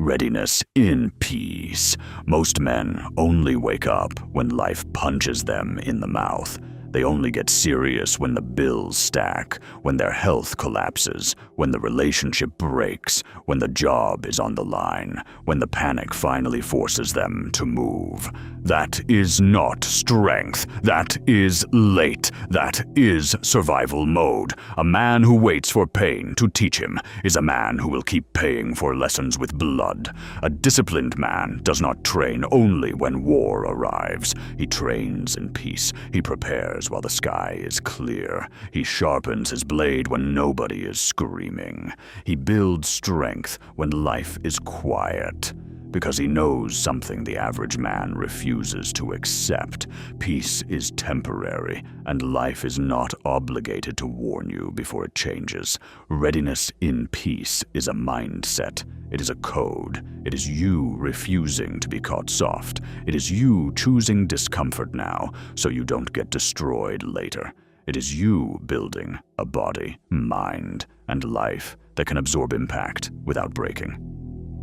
Readiness in peace. Most men only wake up when life punches them in the mouth. They only get serious when the bills stack, when their health collapses, when the relationship breaks, when the job is on the line, when the panic finally forces them to move. That is not strength. That is late. That is survival mode. A man who waits for pain to teach him is a man who will keep paying for lessons with blood. A disciplined man does not train only when war arrives. He trains in peace. He prepares while the sky is clear. He sharpens his blade when nobody is screaming. He builds strength when life is quiet, because he knows something the average man refuses to accept. Peace is temporary, and life is not obligated to warn you before it changes. Readiness in peace is a mindset. It is a code. It is you refusing to be caught soft. It is you choosing discomfort now so you don't get destroyed later. It is you building a body, mind, and life that can absorb impact without breaking.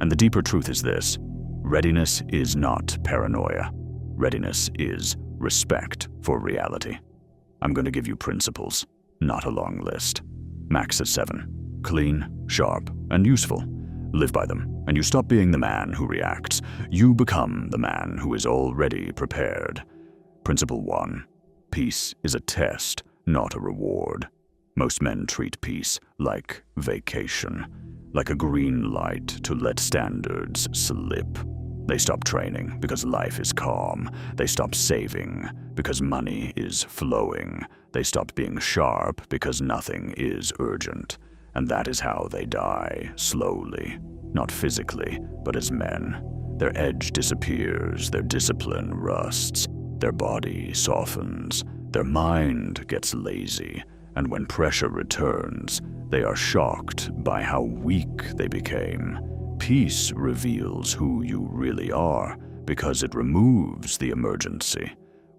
And the deeper truth is this: readiness is not paranoia. Readiness is respect for reality. I'm going to give you principles, not a long list. Max is 7. Clean, sharp, and useful. Live by them, and you stop being the man who reacts. You become the man who is already prepared. Principle 1. Peace is a test, not a reward. Most men treat peace like vacation, like a green light to let standards slip. They stop training because life is calm. They stop saving because money is flowing. They stop being sharp because nothing is urgent. And that is how they die, slowly, not physically, but as men. Their edge disappears, their discipline rusts, their body softens, their mind gets lazy, and when pressure returns, they are shocked by how weak they became. Peace reveals who you really are because it removes the emergency.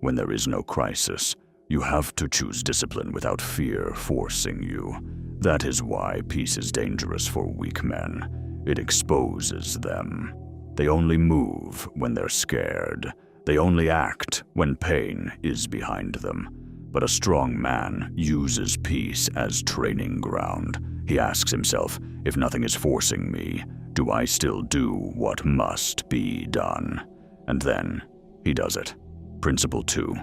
When there is no crisis, you have to choose discipline without fear forcing you. That is why peace is dangerous for weak men. It exposes them. They only move when they're scared. They only act when pain is behind them. But a strong man uses peace as training ground. He asks himself, if nothing is forcing me, do I still do what must be done? And then he does it. Principle 2.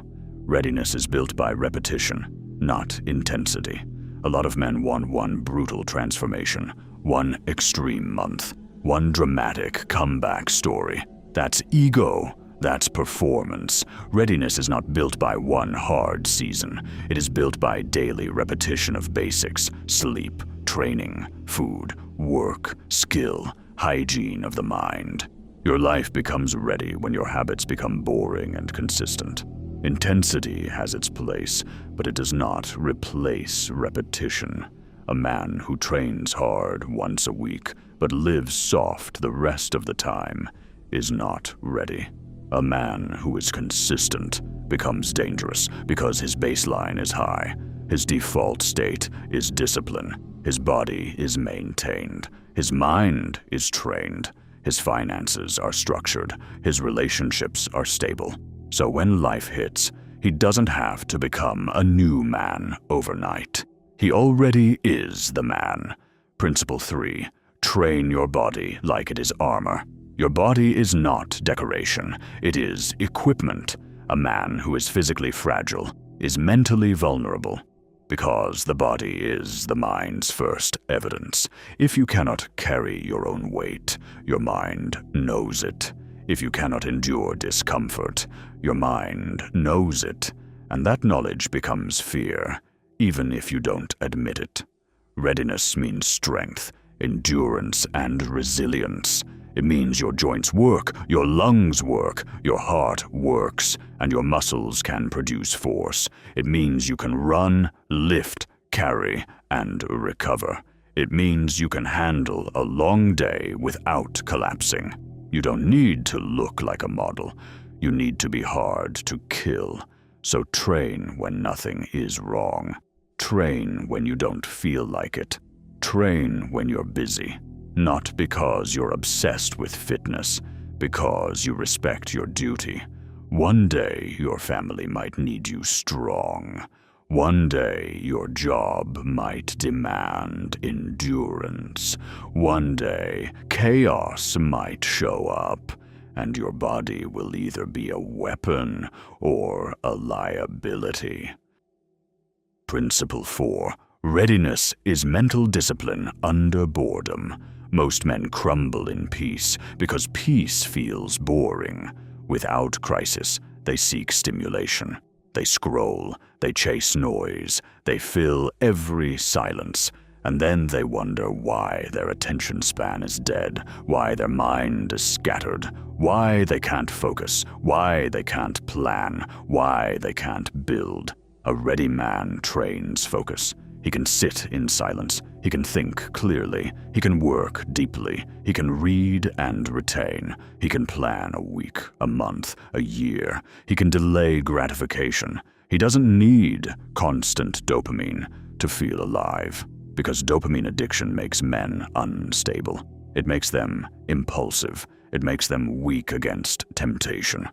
Readiness is built by repetition, not intensity. A lot of men want one brutal transformation, one extreme month, one dramatic comeback story. That's ego. That's performance. Readiness is not built by one hard season. It is built by daily repetition of basics: sleep, training, food, work, skill, hygiene of the mind. Your life becomes ready when your habits become boring and consistent. Intensity has its place, but it does not replace repetition. A man who trains hard once a week, but lives soft the rest of the time, is not ready. A man who is consistent becomes dangerous because his baseline is high. His default state is discipline. His body is maintained. His mind is trained. His finances are structured. His relationships are stable. So when life hits, he doesn't have to become a new man overnight. He already is the man. Principle 3. Train your body like it is armor. Your body is not decoration. It is equipment. A man who is physically fragile is mentally vulnerable, because the body is the mind's first evidence. If you cannot carry your own weight, your mind knows it. If you cannot endure discomfort, your mind knows it, and that knowledge becomes fear, even if you don't admit it. Readiness means strength, endurance, and resilience. It means your joints work, your lungs work, your heart works, and your muscles can produce force. It means you can run, lift, carry, and recover. It means you can handle a long day without collapsing. You don't need to look like a model. You need to be hard to kill. So train when nothing is wrong. Train when you don't feel like it. Train when you're busy. not because you're obsessed with fitness, because you respect your duty. One day your family might need you strong. One day your job might demand endurance. One day chaos might show up, and your body will either be a weapon or a liability. Principle 4. Readiness is mental discipline under boredom. Most men crumble in peace because peace feels boring. Without crisis, they seek stimulation. They scroll, they chase noise, they fill every silence, and then they wonder why their attention span is dead, why their mind is scattered, why they can't focus, why they can't plan, why they can't build. A ready man trains focus. He can sit in silence. He can think clearly. He can work deeply. He can read and retain. He can plan a week, a month, a year. He can delay gratification. He doesn't need constant dopamine to feel alive, because dopamine addiction makes men unstable. It makes them impulsive. It makes them weak against temptation.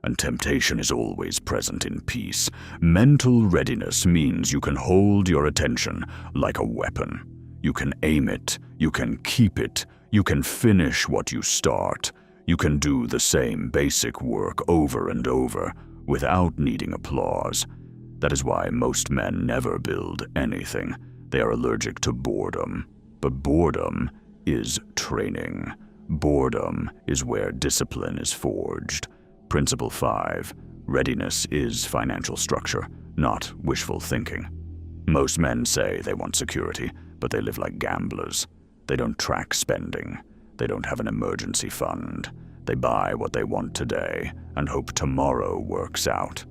And temptation is always present in peace. Mental readiness means you can hold your attention like a weapon. You can aim it, you can keep it, you can finish what you start. You can do the same basic work over and over without needing applause. That is why most men never build anything. They are allergic to boredom. But boredom is training. Boredom is where discipline is forged. Principle 5. Readiness is financial structure, not wishful thinking. Most men say they want security, but they live like gamblers. They don't track spending. They don't have an emergency fund. They buy what they want today and hope tomorrow works out.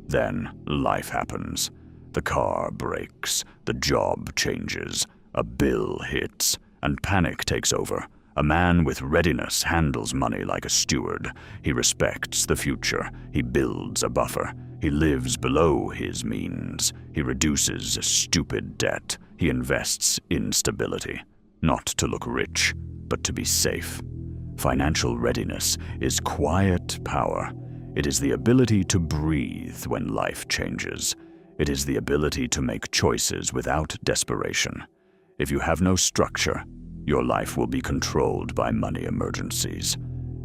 Then life happens. The car breaks, the job changes, a bill hits, and panic takes over. A man with readiness handles money like a steward. He respects the future. He builds a buffer. He lives below his means. He reduces stupid debt. He invests in stability, not to look rich, but to be safe. Financial readiness is quiet power. It is the ability to breathe when life changes. It is the ability to make choices without desperation. If you have no structure, your life will be controlled by money emergencies.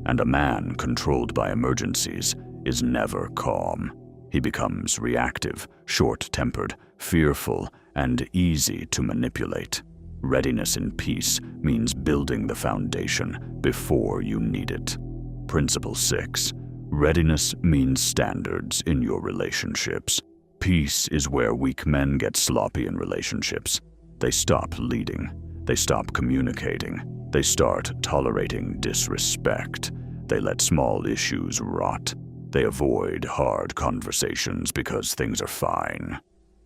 And a man controlled by emergencies is never calm. He becomes reactive, short-tempered, fearful, and easy to manipulate. Readiness in peace means building the foundation before you need it. Principle 6. Readiness means standards in your relationships. Peace is where weak men get sloppy in relationships. They stop leading. They stop communicating. They start tolerating disrespect. They let small issues rot. They avoid hard conversations because things are fine.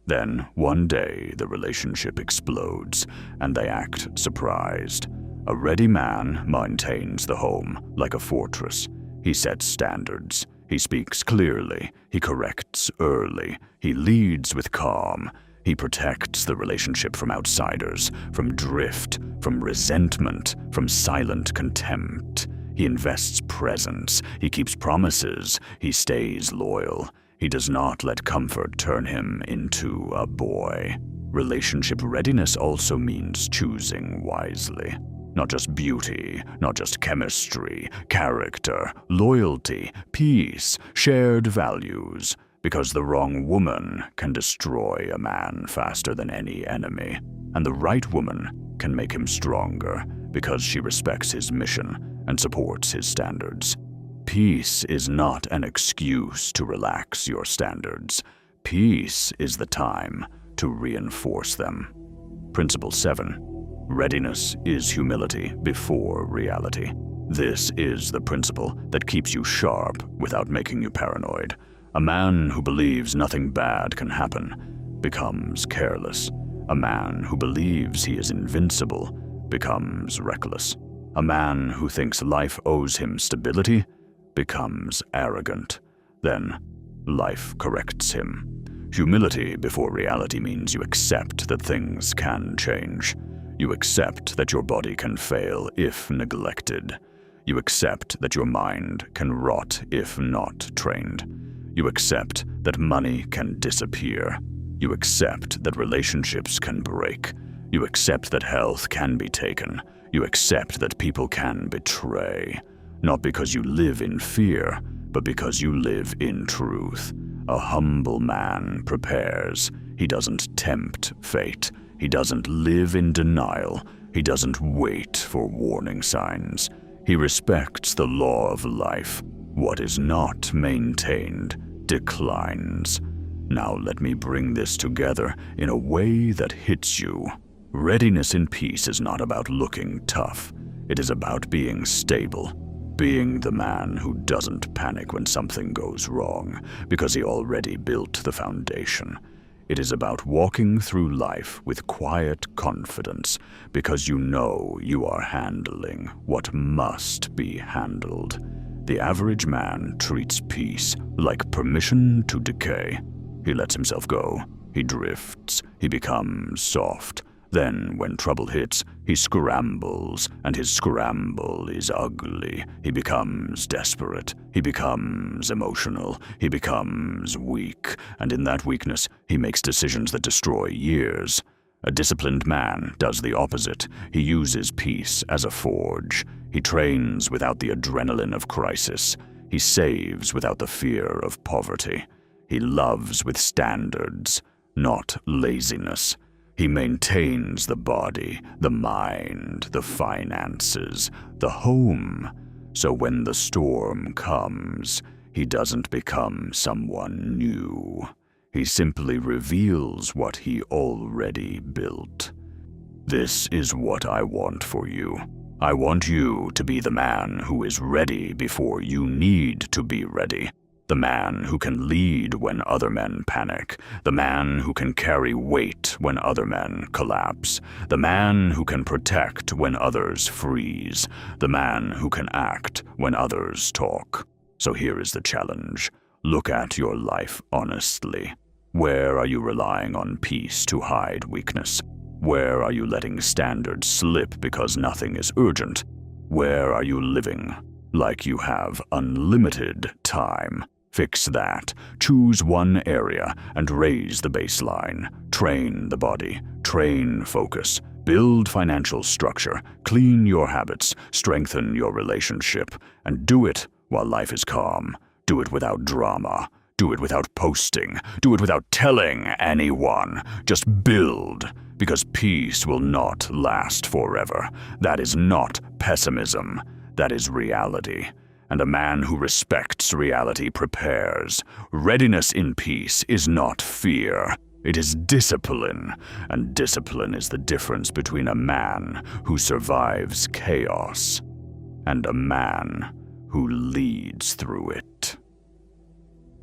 Then, one day, the relationship explodes, and they act surprised. A ready man maintains the home like a fortress. He sets standards. He speaks clearly. He corrects early. He leads with calm. He protects the relationship from outsiders, from drift, from resentment, from silent contempt. He invests presence. He keeps promises. He stays loyal. He does not let comfort turn him into a boy. Relationship readiness also means choosing wisely. Not just beauty, not just chemistry, character, loyalty, peace, shared values. Because the wrong woman can destroy a man faster than any enemy, and the right woman can make him stronger because she respects his mission and supports his standards. Peace is not an excuse to relax your standards. Peace is the time to reinforce them. Principle 7. Readiness is humility before reality. This is the principle that keeps you sharp without making you paranoid. A man who believes nothing bad can happen becomes careless. A man who believes he is invincible becomes reckless. A man who thinks life owes him stability becomes arrogant. Then, life corrects him. Humility before reality means you accept that things can change. You accept that your body can fail if neglected. You accept that your mind can rot if not trained. You accept that money can disappear. You accept that relationships can break. You accept that health can be taken. You accept that people can betray. Not because you live in fear, but because you live in truth. A humble man prepares. He doesn't tempt fate. He doesn't live in denial. He doesn't wait for warning signs. He respects the law of life. What is not maintained declines. Now let me bring this together in a way that hits you. Readiness in peace is not about looking tough. It is about being stable. Being the man who doesn't panic when something goes wrong, because he already built the foundation. It is about walking through life with quiet confidence, because you know you are handling what must be handled. The average man treats peace like permission to decay. He lets himself go. He drifts. He becomes soft. Then, when trouble hits, he scrambles, and his scramble is ugly. He becomes desperate. He becomes emotional. He becomes weak, and in that weakness, he makes decisions that destroy years. A disciplined man does the opposite. He uses peace as a forge. He trains without the adrenaline of crisis. He saves without the fear of poverty. He loves with standards, not laziness. He maintains the body, the mind, the finances, the home. So when the storm comes, he doesn't become someone new. He simply reveals what he already built. This is what I want for you. I want you to be the man who is ready before you need to be ready. The man who can lead when other men panic. The man who can carry weight when other men collapse. The man who can protect when others freeze. The man who can act when others talk. So here is the challenge. Look at your life honestly. Where are you relying on peace to hide weakness? Where are you letting standards slip because nothing is urgent? Where are you living like you have unlimited time? Fix that. Choose one area and raise the baseline. Train the body. Train focus. Build financial structure. Clean your habits. Strengthen your relationship. And do it while life is calm. Do it without drama. Do it without posting. Do it without telling anyone. Just build. Because peace will not last forever. That is not pessimism. That is reality. And a man who respects reality prepares. Readiness in peace is not fear. It is discipline. And discipline is the difference between a man who survives chaos and a man who leads through it.